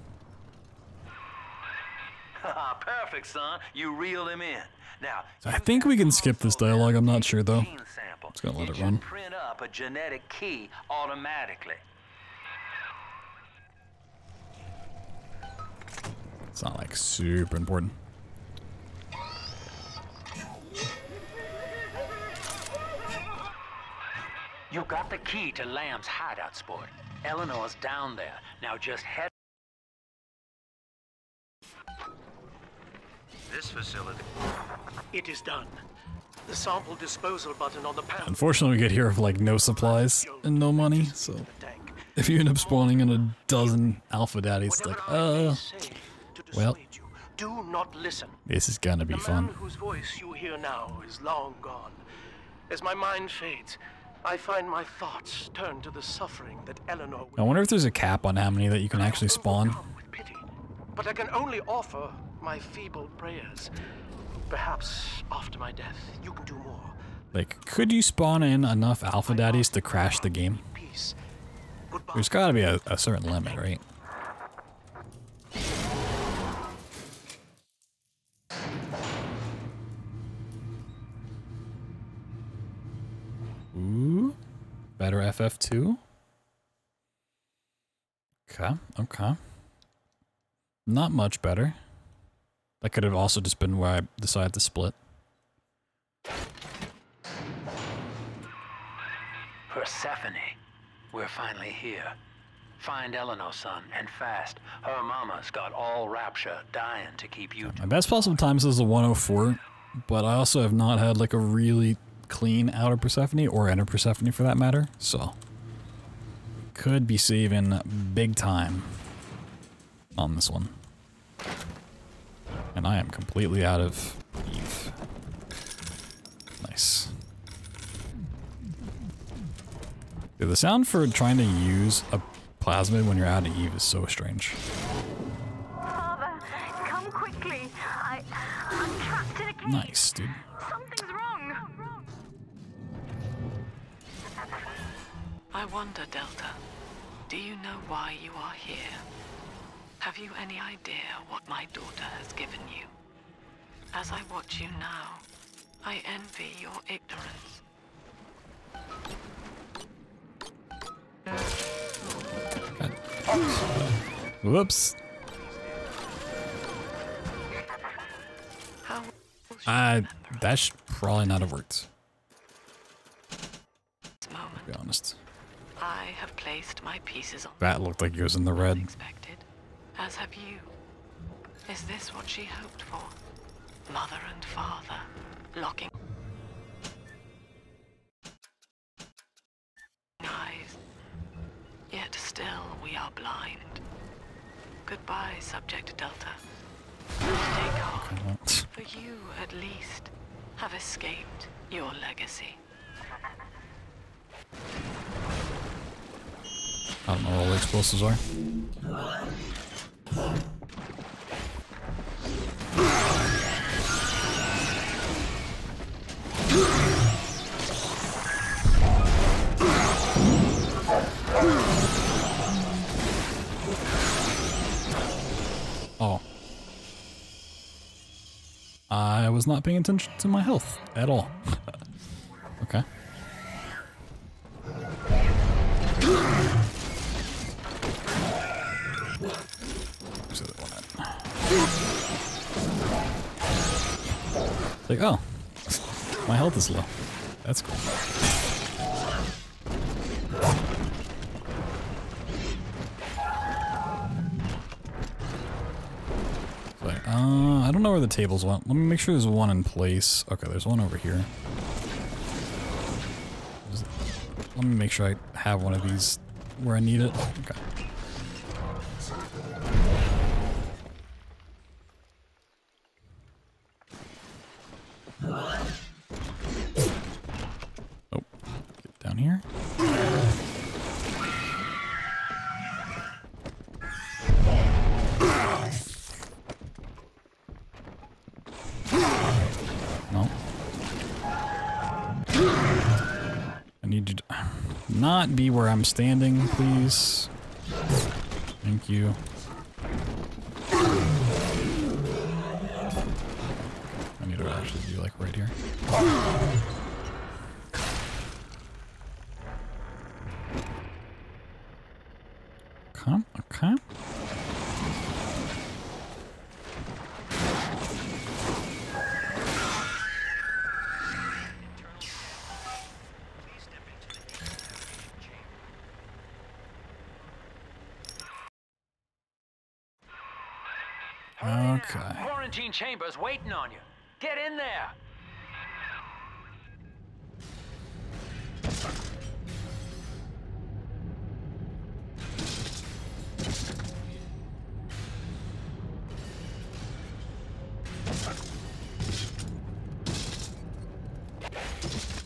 Perfect, son. You reeled him in. Now, So I think we can skip this dialogue. I'm not sure though. Just gonna let it run. Print up a genetic key automatically. It's not like super important. You got the key to Lamb's hideout, sport. Eleanor's down there. Now just head. This facility. It is done. The sample disposal button on the panel. Unfortunately, we get here with like no supplies and no money, so if you end up spawning in a dozen alpha daddies, it's like, well, do not listen. This is gonna be the fun. man whose voice you hear now is long gone. As my mind fades, I find my thoughts turn to the suffering that Eleanor. I wonder if there's a cap on how many that you can actually spawn. But I can only offer my feeble prayers. Perhaps after my death, you can do more. Like, could you spawn in enough alpha daddies to crash the game? There's gotta be a certain limit, right? Ooh, better FF2. Okay, okay. Not much better. That could have also just been where I decided to split. Persephone, we're finally here. Find Eleanor, son, and fast. Her mama's got all rapture dying to keep you. My best possible times is a 104, but I also have not had like a really clean outer Persephone or inner Persephone for that matter, so could be saving big time on this one. And I am completely out of Eve. Nice. Dude, the sound for trying to use a plasmid when you're out of Eve is so strange. Father, come quickly. I'm trapped in a cage. Nice, dude. Something's wrong. I wonder, Delta, do you know why you are here? Have you any idea what my daughter has given you? As I watch you now, I envy your ignorance. Whoops. That should probably not have worked. To be honest. I have placed my pieces on. That looked like it was in the red. Expected, as have you. Is this what she hoped for? Mother and father, locking eyes. Yet still we are blind. Goodbye, Subject Delta. Take heart, for you at least have escaped your legacy. I don't know where all the explosives are. Oh. I was not paying attention to my health at all. Okay. Where's the other one at? Like, oh. My health is low. That's cool. I don't know where the tables went. Let me make sure there's one in place. Okay, there's one over here. Let me make sure I have one of these where I need it. Okay. Oh, get down here. No. I need you to not be where I'm standing, please. Thank you. I need to actually be like right here. Okay, okay. Okay. Quarantine chamber's waiting on you. Get in there.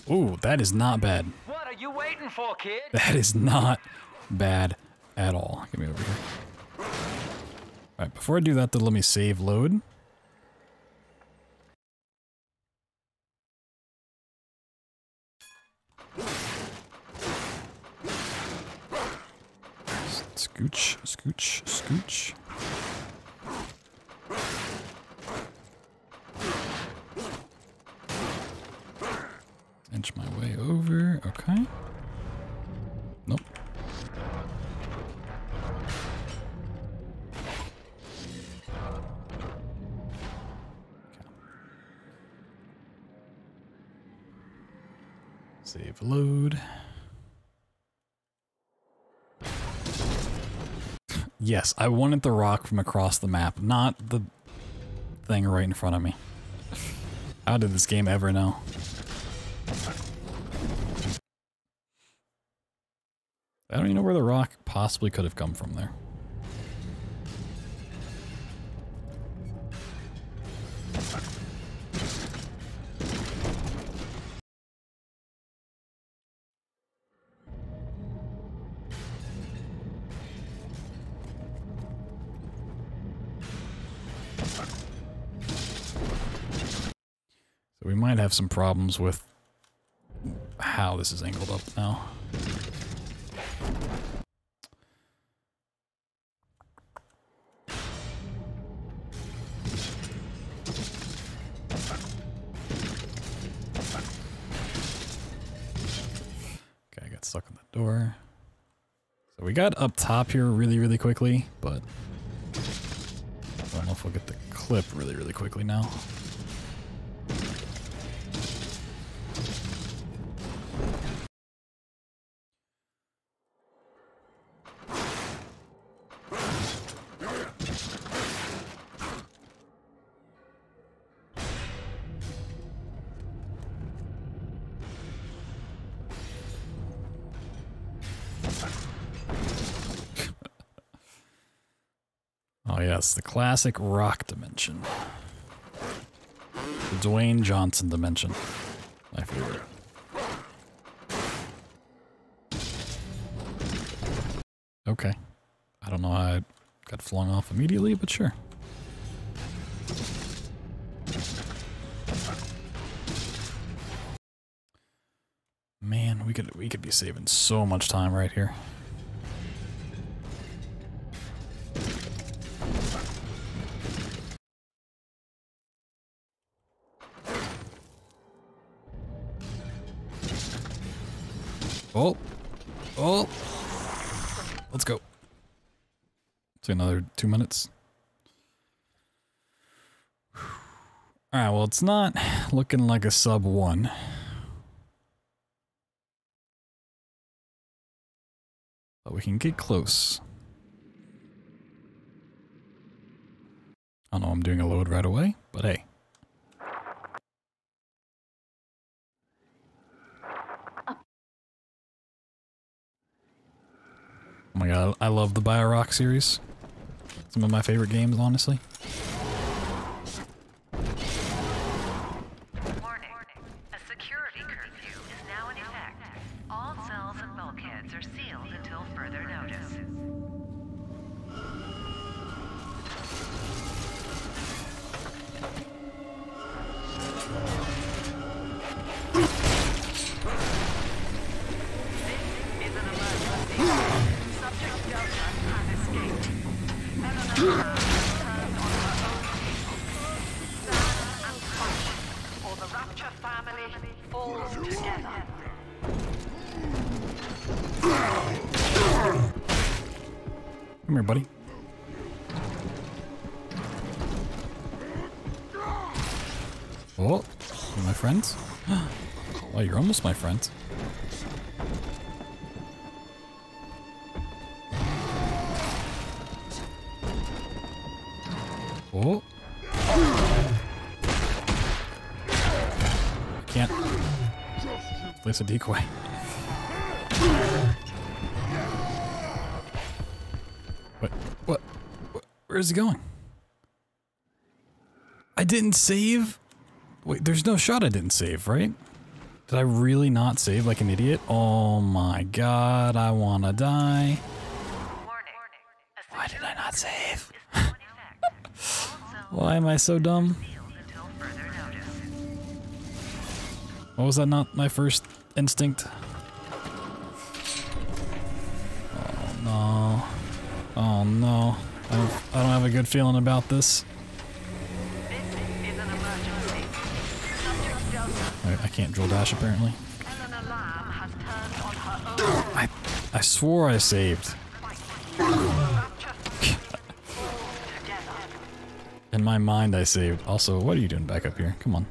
Ooh, that is not bad. What are you waiting for, kid? That is not bad at all. Get me over here. Alright, before I do that, though, let me save load. Scooch, scooch, scooch. Inch my way over. Okay. Nope. Save load. Yes, I wanted the rock from across the map, not the thing right in front of me. How did this game ever know? I don't even know where the rock possibly could have come from there. So we might have some problems with how this is angled up now. Okay, I got stuck in the door. So we got up top here really quickly, but I don't know if we'll get the clip really quickly now. Oh yes, the classic rock dimension. The Dwayne Johnson dimension. My favorite. Okay. I don't know how I got flung off immediately, but sure. Man, we could be saving so much time right here. Oh, oh, let's go. Say another 2 minutes. All right, well, it's not looking like a sub 1. But we can get close. I know I'm doing a load right away, but hey. Oh my god, I love the BioShock series. Some of my favorite games, honestly. Warning. A security curfew is now in effect. All cells and bulkheads are sealed until further notice. Subject Delta has escaped. Eleanor turned on her own. Stand and fight, or the Rapture family falls together. Come here, buddy. Oh, you're my friends? Oh, you're almost my friend. Oh. I can't place a decoy. What? Where is he going? I didn't save? Wait, there's no shot I didn't save, right? Did I really not save like an idiot? Oh my god, I wanna die. Why did I not save? Why am I so dumb? What was that not my first instinct? Oh no. Oh no. I don't have a good feeling about this. I can't drill dash apparently. I swore I saved. In my mind I saved. Also, what are you doing back up here? Come on.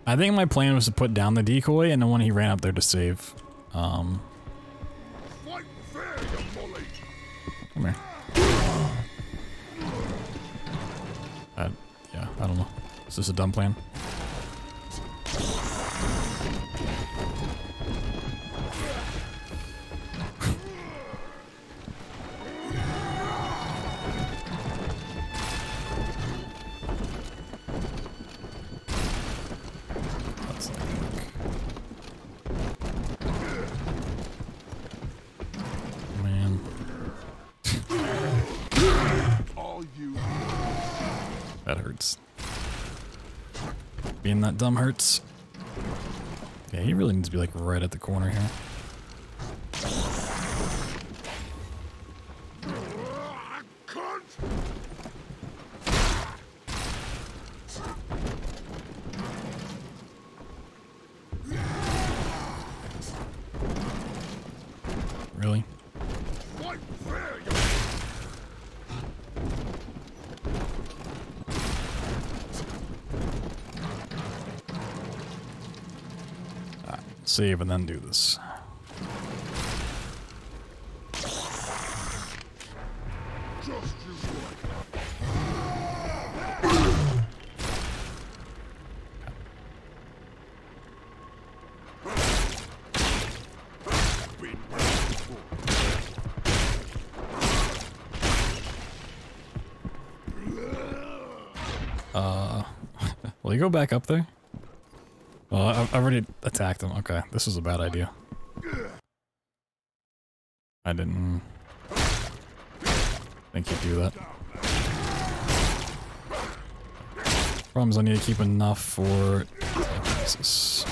I think my plan was to put down the decoy and then when he ran up there to save. Come here. Yeah, I don't know. Is this a dumb plan? Man. That hurts. Being that dumb hurts. Yeah, he really needs to be like right at the corner here. Really? Save and then do this. Will you go back up there? Well, I've already attacked him. Okay, this was a bad idea. I didn't think he'd do that. Problem is I need to keep enough for telekinesis.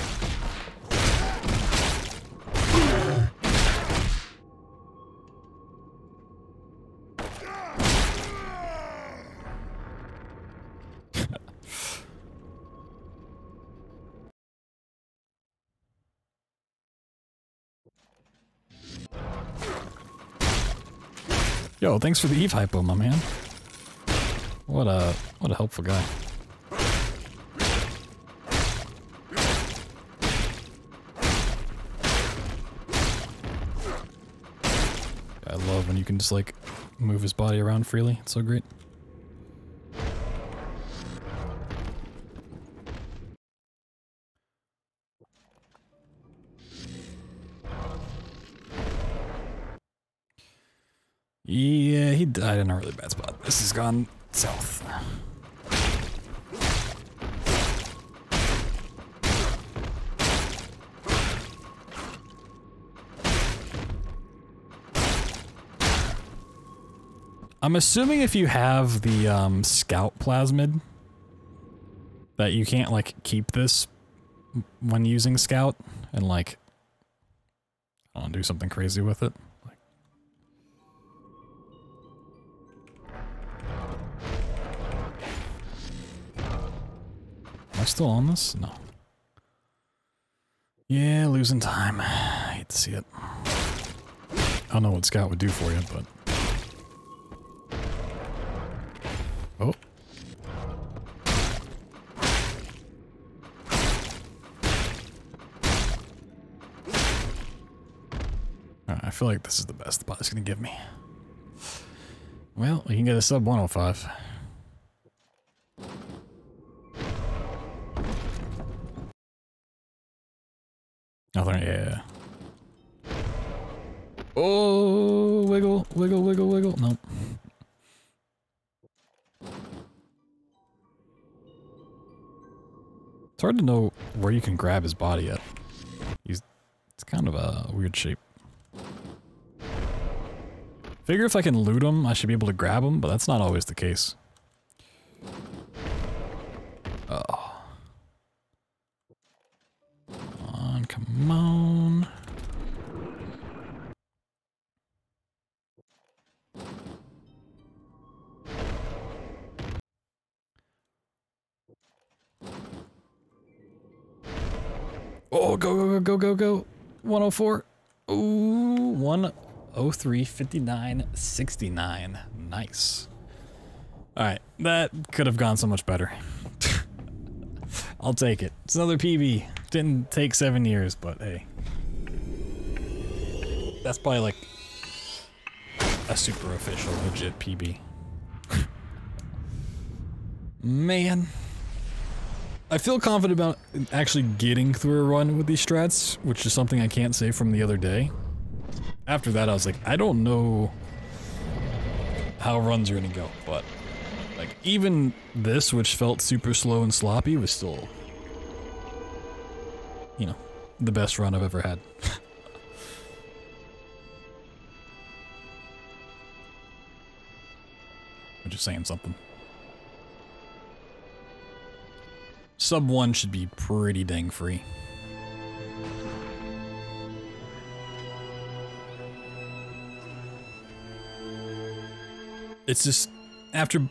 Yo, thanks for the Eve hypo, my man. What a helpful guy. I love when you can just like move his body around freely. It's so great. Yeah, he died in a really bad spot. This has gone south. I'm assuming if you have the scout plasmid that you can't like keep this when using scout and like I don't know, do something crazy with it. Am I still on this? No. Yeah, losing time. I hate to see it. I don't know what Scout would do for you, but... Oh. Alright, I feel like this is the best the bot's gonna give me. Well, we can get a sub 105. Nothing, yeah. Oh, wiggle, wiggle, wiggle, wiggle. Nope. It's hard to know where you can grab his body at. It's kind of a weird shape. Figure if I can loot him, I should be able to grab him, but that's not always the case. Oh. Come on. go, go, go, go, go. 104. Ooh, 103, 59, 69. Nice. Alright, that could have gone so much better. I'll take it. It's another PB. Didn't take 7 years, but hey. That's probably like a super official, legit PB. Man. I feel confident about actually getting through a run with these strats, which is something I can't say from the other day. After that, I was like, I don't know how runs are gonna go, but like even this, which felt super slow and sloppy, was still, you know, the best run I've ever had. I'm just saying something. Sub 1 should be pretty dang free. It's just, after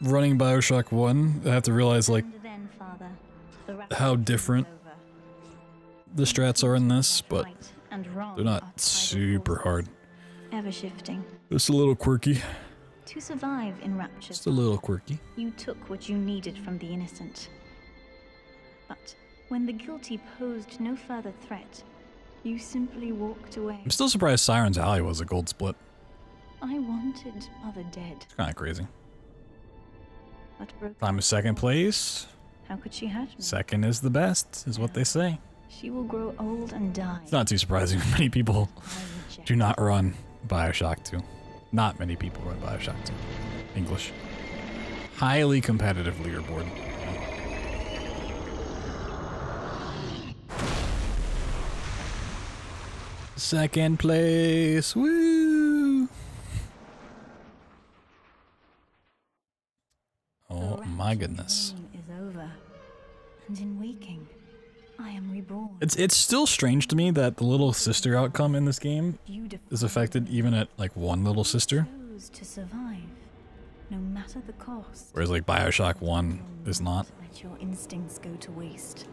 running BioShock 1, I have to realize, like, how different the strats are in this, but they're not super hard. Ever shifting. Just a little quirky. To survive in Rapture, Just a little quirky. you took what you needed from the innocent. But when the guilty posed no further threat, you simply walked away. I'm still surprised Siren's Alley was a gold split. I wanted Mother dead. It's kind of crazy. But broken. Time is second place. How could she hurt me? Second is the best, is what they say. She will grow old and die. It's not too surprising. Many people do not run BioShock 2. Not many people run BioShock 2. English. Highly competitive leaderboard. Second place. Woo! Oh my goodness. Is over. And in waking, I am reborn. It's still strange to me that the little sister outcome in this game is affected even at like one little sister. To survive, no matter the cost. Whereas like BioShock 1 is not. Let your instincts go to waste.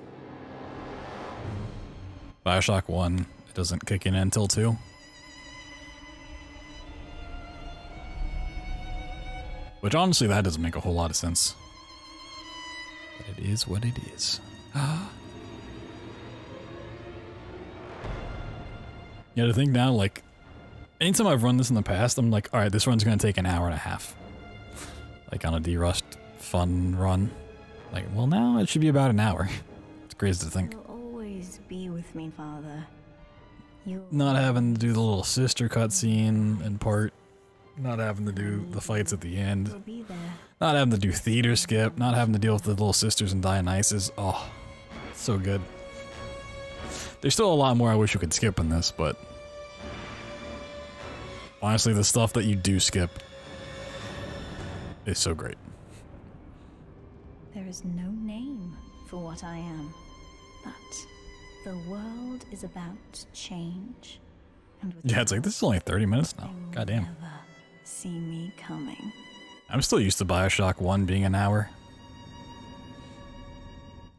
BioShock 1, it doesn't kick in until 2. Which honestly, that doesn't make a whole lot of sense. But it is what it is. Yeah, to think now, like, anytime I've run this in the past, I'm like, alright, this run's gonna take an hour and a half. Like on a D-Rust fun run. Like, well now it should be about an hour. It's crazy to think. You'll always be with me, Father. Not having to do the little sister cutscene and part. Not having to do the fights at the end. Not having to do theater skip. Not having to deal with the little sisters and Dionysus. Oh, so good. There's still a lot more I wish you could skip in this, but honestly, the stuff that you do skip is so great. There is no name for what I am, but the world is about to change. And with Yeah, it's like, this is only 30 minutes now. Goddamn. see me coming. I'm still used to BioShock 1 being an hour.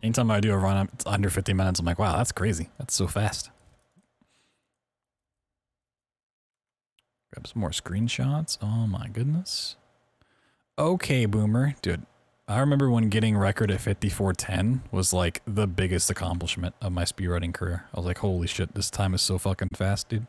Anytime I do a run, it's under 50 minutes, I'm like, wow, that's crazy. That's so fast. Grab some more screenshots. Oh my goodness. Okay, Boomer. Dude, I remember when getting record at 54:10 was like the biggest accomplishment of my speedrunning career. I was like, holy shit, this time is so fucking fast, dude.